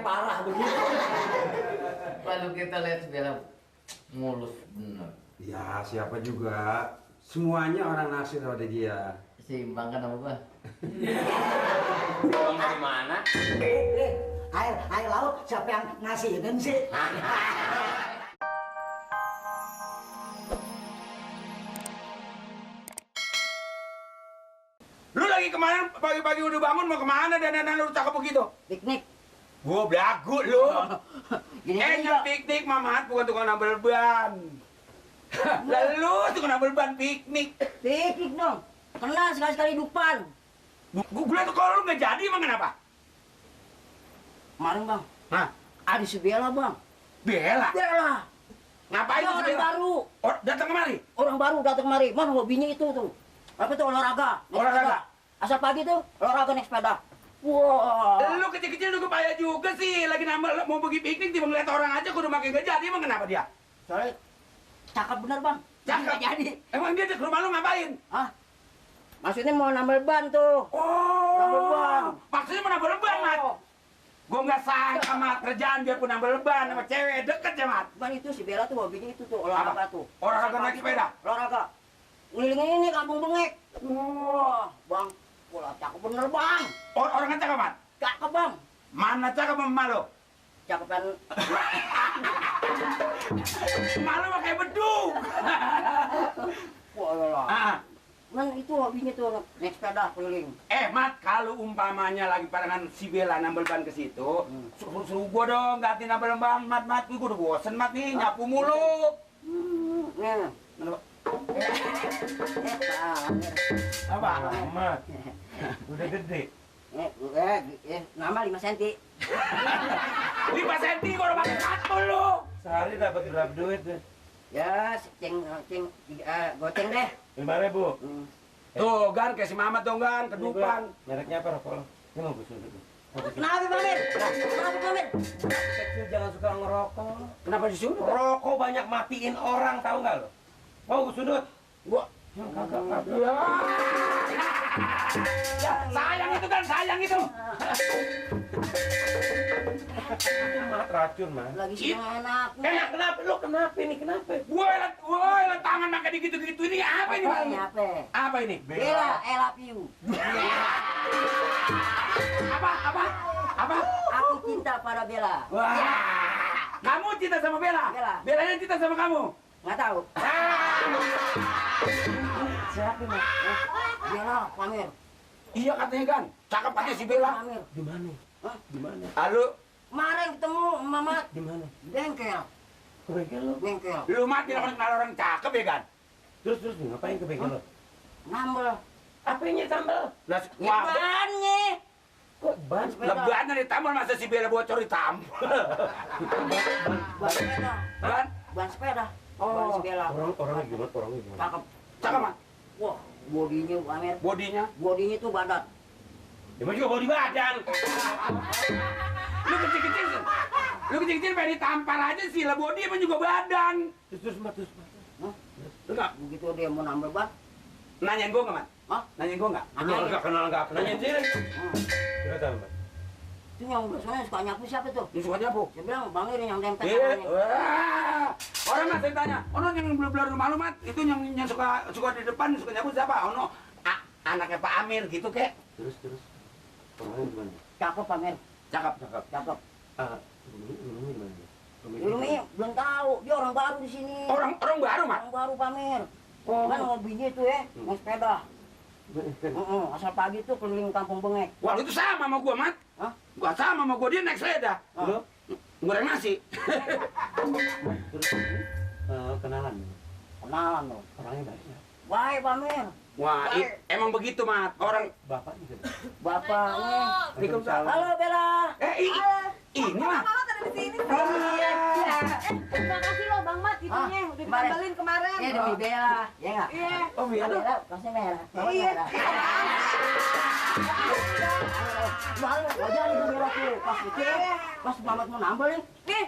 parah begitu. Lalu kita lihat Bella mulus bener. Ya siapa juga, semuanya orang naksir pada dia. Seimbang kan apa? Seimbang dari mana? Air laut siapa yang ngasihin sih? Lu lagi kemarin pagi-pagi udah bangun mau kemana dan lu cakep begitu? Piknik. Gua belagu lu. Gini Yang piknik Mamat bukan tukang nambel ban. Lalu tukang nambel ban piknik. Piknik dong. Kenal sekali-sekali dupan. Gua tuh kalau lu nggak jadi emang kenapa? Kemarin bang. Hah? Ada si Bella bang. Bella? Bella. Ngapain Ada tuh si orang Bella? baru. Datang kemari? Orang baru datang kemari. Mana hobinya itu tuh? Apa tuh olahraga? Naik Olahraga? sepeda. Asal pagi tuh olahraga naik sepeda. Wah. Lu kecil-kecil udah payah juga sih. Lagi nambah mau pergi piknik tiba ngeliat orang aja kudu makin gak jadi. Emang kenapa dia? Soalnya cakep bener bang. Cakep? Nggak jadi. Emang dia ke rumah lu ngapain? Hah? Maksudnya mau nambal ban tuh. Oh, Nambel ban. maksudnya mau nambah ban, Mat? Oh. Gua nggak sangka, Mat, kerjaan biarpun nambah ban sama cewek deket ya, Mat. Bukan itu si Bella tuh hobinya itu tuh olahraga Apa? tuh. Olahraga Asal naik pagi sepeda? tuh, olahraga. Ngelilingin ini kampung Bengek. Wah, bang. Wah, cakep bener bang. Orang cakep, Mat? Cakep bang. Mana cakep sama malu? Cakepan. Malu mah kayak beduk. Wah, lah. Ah. Man itu hobinya tuh naik sepeda keliling. Mat, kalau umpamanya lagi parangan si Bella nambel ban ke situ, suruh gua dong ganti nambel ban, Mat. Gua udah bosen, Mat nih, nyapu mulu. Nih. Kenapa? Bang. Apa? Mat. Udah gede. Nama 5 cm. 5 senti gua udah pakai satu lu. Sehari dapat berapa duit deh? Ya, goceng deh. 5.000. Tuh, Gan, kayak si Mamat dong, Gan, kedupan. Mereknya apa rokok lo? Ini mau gue sudut. Kenapa Bang Mir? Kenapa Bang Mir? Kecil jangan suka ngerokok. Kenapa disuruh? Rokok banyak matiin orang, tahu nggak lo? Mau gue sudut? Gua Kagak. ya, sayang itu kan, sayang itu. Itu mat racun, Mas. Lagi senang enak. Kenapa? Lo kenapa ini? Kenapa? Woi, tangan makan gitu-gitu ini apa ini, Bang? Ini apa? Apa ini? Bella, I love you. Apa? Aku cinta pada Bella. Wah. Kamu cinta sama Bella? Bella. Bellanya cinta sama kamu? Nggak tahu. Siapa nih? Bella, Pamir. Iya katanya, Gan. Cakep katanya si Bella. Pamir. Di mana? Hah? Di mana? Halo. Kemarin ketemu Mamat. Di mana? Bengkel. Ke bengkel lo? Bengkel. Lu mati kenal orang cakep ya, Gan? Terus ngapain ke bengkel lo? Nambel. Apanya sambal? Lah, wah, Bannya. Kok ban? lebaran ditambal masa si Bella bocor ditambal. Ban sepeda. Ban? Ban sepeda. Ban Oh. si Bella. Orangnya gimana? Cakep. Cakep, Mat. Wah, bodinya Pamir. Bodinya. Bodinya tuh badat. Emang juga bawa di badan. Lu kecil-kecil pengen ditampar aja sih lah, body emang juga badan. Terus mat. Hah? Lu nggak Begitu dia mau nambel ban. nanyain gua nggak, Mat? Hah? Nanyain gua nggak? Kenal enggak? Nanya sendiri. Coba tahu, Mas. Itu yang biasanya suka nyapu siapa tuh? Lu suka nyapu? Dia bilang Bang Ir yang nempel Eh, tangannya. wah. Orang Mat saya tanya, ono yang belum rumah lu, Mat, itu yang suka di depan suka nyapu siapa? Ono anaknya Pak Amir gitu kek. Terus. Orangnya gimana? Cakep Pamir. Cakep. Cakep. Rumahnya gimana? Rumahnya belum tahu. Dia orang baru di sini. Orang baru, Mat. Orang baru Pamir. Oh. Kan hobinya itu ya, naik sepeda. Asal pagi tuh keliling kampung Bengek. Wah, lu itu sama sama gua, Mat. Hah? Gua sama sama gua, dia naik sepeda. Lo? Goreng nasi. Terus kenalan. Kenalan loh. Orangnya baik ya. Baik Pamir. Wah, emang begitu, Mat. Orang Bapaknya juga. Bapaknya. Waalaikumsalam. Halo Bella. Ini mah. Mama ada di sini. Iya. Terima kasih loh Bang Mat itunya udah kemarin. ditambalin kemarin. Ya demi Bella, ya nggak? Iya. Oh, Bella, kasih merah. Mama Iya. merah. Malu, wajah nih Bella tuh. Pas itu, pas Mamat mau nambel nih. Nih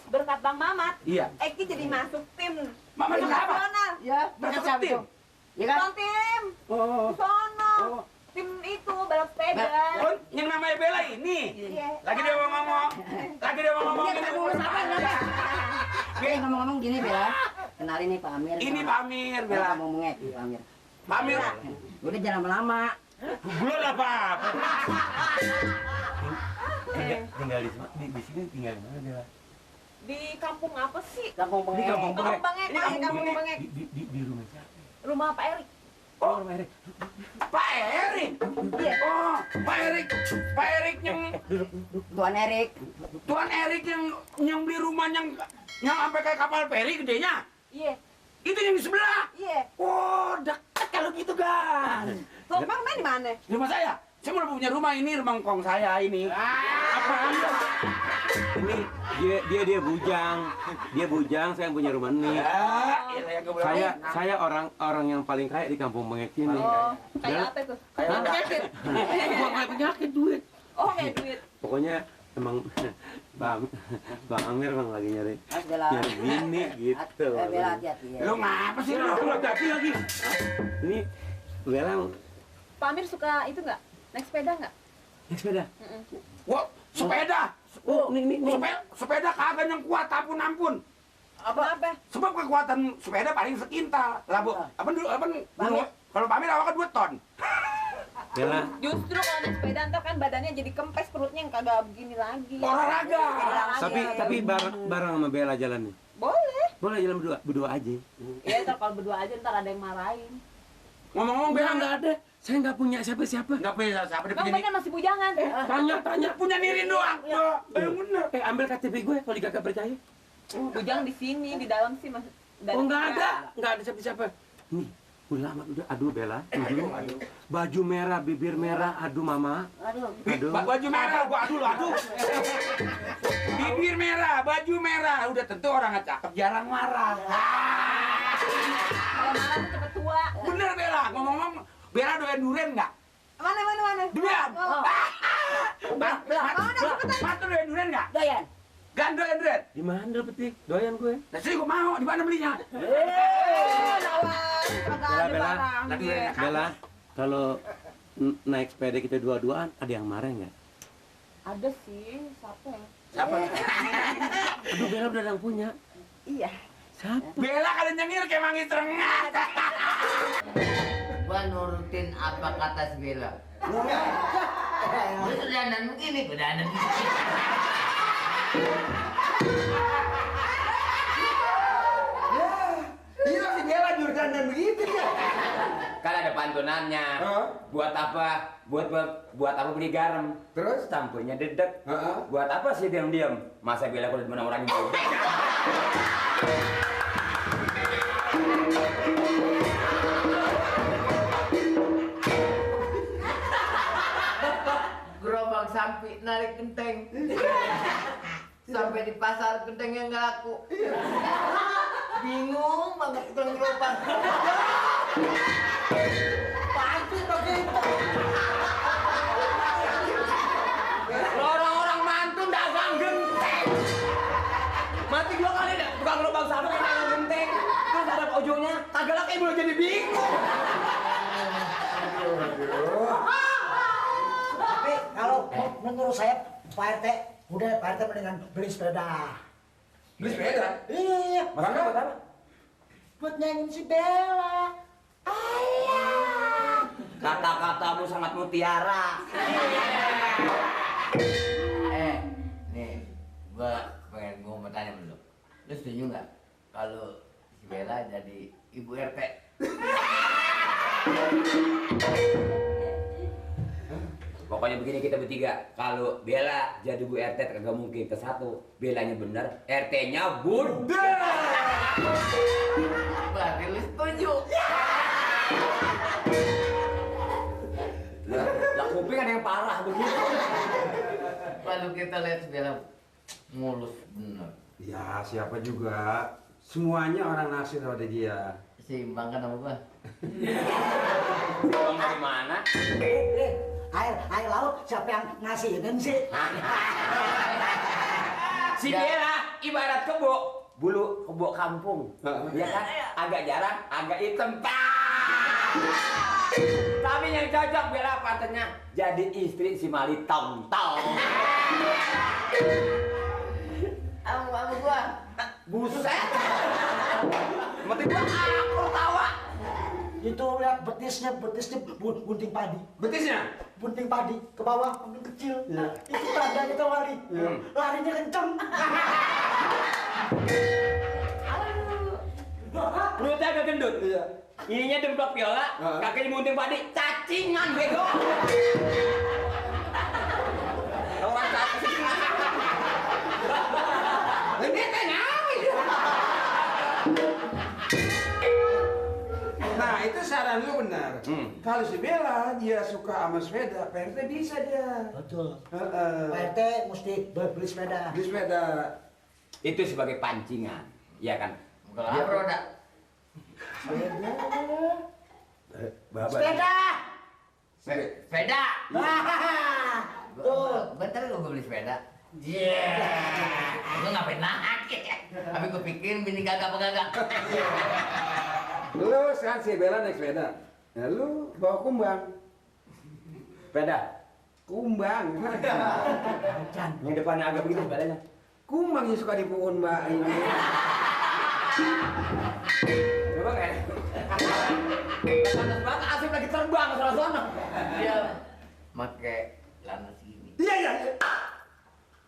berkat Bang Mamat. Iya. Eki jadi masuk tim. Mama Tim juga apa? nasional. Ya, Masuk siapa tim? tuh? Ya kan? Bang tim. Oh. Sono. Oh. Tim itu itu balap sepeda. Oh, yang namanya Bella ini. Iya. Lagi dia mau ngomong. Lagi dia mau ngomong. Iya, ngomong apa? Ngomong-ngomong gini, Bella. Kenalin nih Pak Amir. Ini Pak Amir, Bella. Kampung Bengek, Pak Amir. Pak Amir. Udah jangan lama-lama. Belum apa-apa. Tinggal di sini tinggal di mana Bella? Di kampung apa sih? Kampung Di Bengek. kampung Bengek. Bangek, Ini kampung kampung Bengek. Bangek. Di rumah siapa? Rumah Pak Erik. Oh, rumah Erik. Pak Erik. Iya. Oh, Pak Erik. Pak Erik yang Tuan Erik. Tuan Erik yang beli rumah yang sampai kayak kapal feri gedenya. Iya. Itu yang di sebelah. Iya. Oh, dekat kalau gitu, Gan. Tuh, Bang main di mana? Di rumah saya. Saya mau punya rumah ini, rumah kong saya ini. Apaan? Ini dia bujang. Dia bujang, saya yang punya rumah ini. Saya orang yang paling kaya di kampung Bengek ini. Oh, kayak apa tuh? Hah? Penyakit. Gua nggak penyakit duit. Oh, kayak duit. Pokoknya emang Bang Amir emang lagi nyari Mas Bella. bini gitu. Bella hati-hati ya. Lu ngapa sih lu? Lu hati lagi. Ini Bella Pak Amir suka itu nggak? Naik sepeda nggak? naik sepeda. Wah, sepeda. Oh, nih. Sepeda kagak yang kuat ampun. Apa? Sebab kekuatan sepeda paling sekintal. Lah, Bu. Apa dulu? Pamir. Kalau Pamir awalnya 2 ton. Bella, Justru kalau naik sepeda ntar kan badannya jadi kempes, perutnya yang kagak begini lagi. Olahraga. tapi bareng sama Bella jalan nih. Boleh. Boleh jalan berdua aja. Iya, ntar kalau berdua aja ntar ada yang marahin. Ngomong-ngomong Bella Bella nggak ada. Saya nggak punya siapa-siapa. enggak punya siapa dia Bang punya kan masih bujangan. Tanya. punya Nirin doang. Yang bener. Ambil KTP gue kalau gak percaya. Bujang di sini, di dalam sih mas. Oh nggak ada siapa-siapa. Nih, udah lama udah. Aduh Bella, aduh. Baju merah, bibir merah, aduh mama. Aduh. Baju merah, gua aduh. Bibir merah, baju merah. Udah tentu orang cakep jarang marah. Kalau marah tuh cepet tua. Bener Bella, ngomong-ngomong Bella doyan durian nggak? Mana? Durian. Oh. Mat doyan durian nggak? Doyan. Gan doyan durian. Di mana lu petik? Doyan gue. Nah, sini gua mau, di mana belinya? Lawan, kagak ada Bella, barangnya. Bella, kalau naik sepeda kita dua-duaan, ada yang marah nggak? Ada sih, siapa ya? Siapa? Aduh Bella udah ada yang punya. Iya. Siapa? Bella kalau nyengir kayak manggis rengat. Gua nurutin apa kata si Bella. Lu tuh dandan begini, gua dandan begini. Iya si Bella jurdan dan begitu ya. Kan ada pantunannya. Buat apa? Buat apa beli garam? Terus? Campurnya dedek. Buat apa sih diam-diam? Masa Bella kulit mana orang yang Gerobak sampai narik genteng. Sampai di pasar gentengnya nggak laku. Bingung banget tukang gerobak. Pasti begitu. orang-orang mantun dagang genteng. Mati 2 kali dah tukang lubang sampai dagang genteng. Terus ada ujungnya kagak laku belum jadi bingung. Tapi kalau menurut saya Pak RT, udah Pak RT mendingan beli sepeda. Beli sepeda? Iya. Makanya buat apa? Buat nyanyiin si Bella. Alah. Kata-katamu sangat mutiara. Nih, gua mau tanya dulu. Lu setuju nggak kalau si Bella jadi ibu RT? Pokoknya begini kita bertiga. Kalau Bella jadi Bu RT kagak mungkin ke satu. Bellanya bener, RT-nya budek. Berarti lu setuju. Lah kuping ada yang parah begitu. Lalu kita lihat si Bella mulus bener. Ya, siapa juga. Semuanya orang naksir pada dia. Seimbang kan sama gua. Bang dari mana? Air laut siapa yang ngasihin sih? Si Bella ibarat kebo, bulu kebo kampung. Ya kan? Agak jarang, agak hitam. Tapi yang cocok Bella partnernya jadi istri si Mali Tong Tong. Kamu gua. Buset. Mati gua aku tawa. Itu lihat betisnya bunting padi. Betisnya? Bunting padi ke bawah, bunting kecil. Itu tandanya tuh Wali. Larinya kenceng. Perutnya agak gendut. Iya. Ininya demplok piola, kakinya bunting padi, cacingan bego. Orang cacingan. Ini tanya. Nah, itu saran lu benar. Kalau si Bella dia suka sama sepeda, Pak RT bisa dia. Betul. Heeh. Pak RT mesti beli sepeda. Beli sepeda. Itu sebagai pancingan, ya kan? Kalau apa roda? Sepeda. Sepeda. Bentar gue beli sepeda. Gue ngapain lagi? Tapi gue pikir bini kagak apa kagak. Lu sekarang si Bella naik sepeda. Nah, lu bawa kumbang. Sepeda. Kumbang. Yang depannya agak begitu sepedanya. Kumbang yang suka dipukul Mbak ini. Coba kan? Panas banget, Asif lagi terbang ke sana. Dia pakai celana segini. Iya, iya, iya.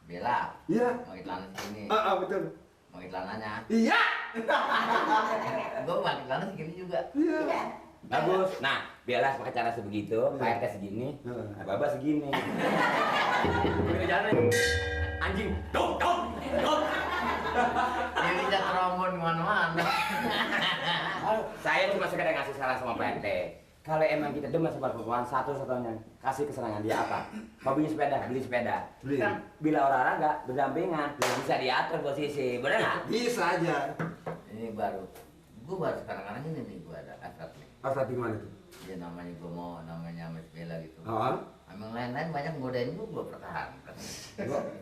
Bella. Iya. Pakai celana segini. Betul. Pakai celananya. Iya. Gue pakai celana segini juga. Iya. Bagus. Nah, Bella pakai cara sebegitu, Pak RT segini, nah, Baba segini. Begitu jalan. Anjing. Dong. Dia bisa terombon kemana-mana. Saya cuma sekedar ngasih saran sama Pak RT. Kalau emang kita demen sama perempuan, satu-satunya kasih kesenangan dia apa? Hobinya sepeda, beli sepeda. Beli. Kan bila olahraga berdampingan, bisa diatur posisi, bener nggak? Bisa aja. Ini baru. Gue baru sekarang ini nih gue ada asap nih. Asal gimana tuh? Dia namanya gue mau namanya Mas Bella gitu. Oh. Emang lain-lain banyak godain gue pertahankan.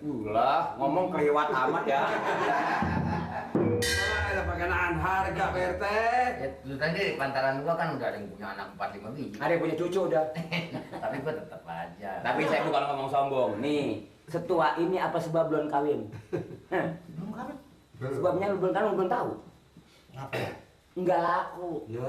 Ulah, ngomong keliwat amat ya. Ada pakanaan harga Pak RT. Ya dulu tadi pantaran gue kan udah ada yang punya anak 4-5 biji. Ada yang punya cucu udah. Tapi gue tetap aja. Tapi saya bukan ngomong sombong. Nih, setua ini apa sebab belum kawin? Belum kawin. Sebabnya lu belum tahu, lu belum tahu. Ngapa? Enggak laku. Ya.